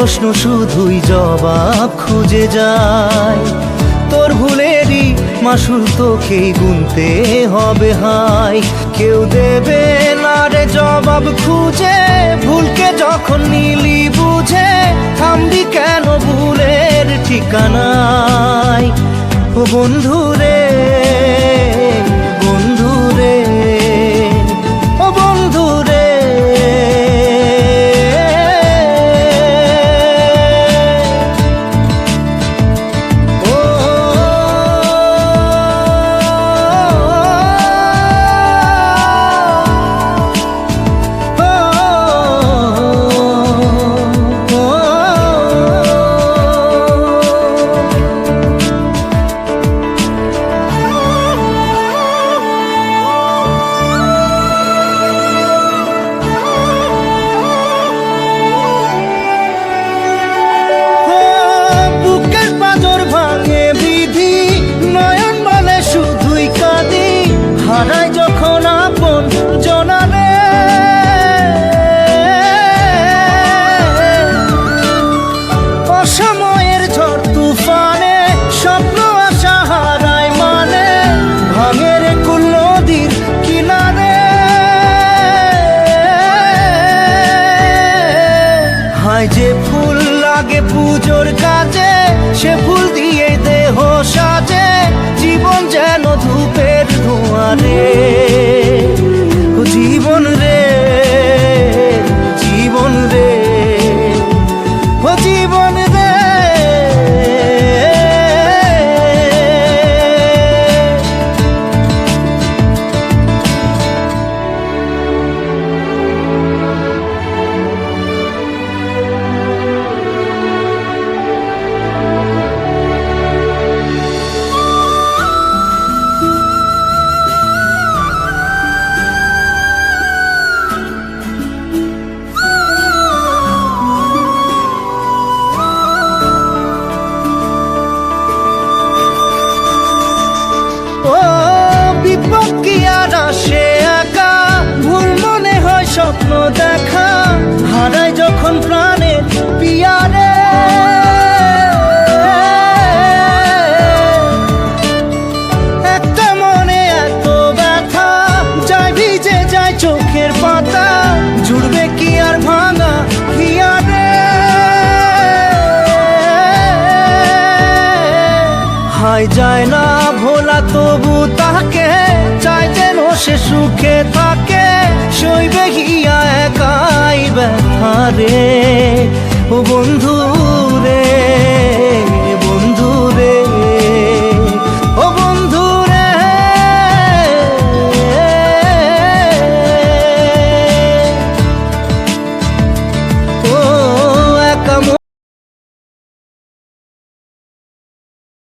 প্রশ্ন শুধুই জবাব খুঁজে যায়। তোর ভুলেরই মাসুল তোকেই গুনতে হবে হাই। কেউ দেবে না রে জবাব খুঁজে, ভুলকে যখন নিলি বুঝে থামবি কেন ভুলের ঠিকানায়। ও বন্ধু রে, বন্ধু রে, ও বন্ধু রে। হারাই যখন আপন জনারে, অসময়ের ঝড় তুফানে স্বপ্ন আশা হারায় মানে, ভাঙের কুল নদীর কিনারে। হায় যে ফুল লাগে পুজোর কাজে, সে ফুল দিয়ে দেহ সাজে, জীবন যেন ধূপের ধোঁয়ারে। ও জীবন রে, জীবন রে, ও জীবন রে। স্বপ্ন দেখা হারাই যখন প্রাণের পিয়ারে, একটা মনে এত ব্যথা যায় ভিজে যায় চোখের পাতা, জুড়বে কি আর ভাঙা হিয়ারে। হায় যায় না ভোলা তবু তাকে চাই যেন সে সুখে থাকে, সইবে গিয়া একাই ব্যথা রে। ও বন্ধু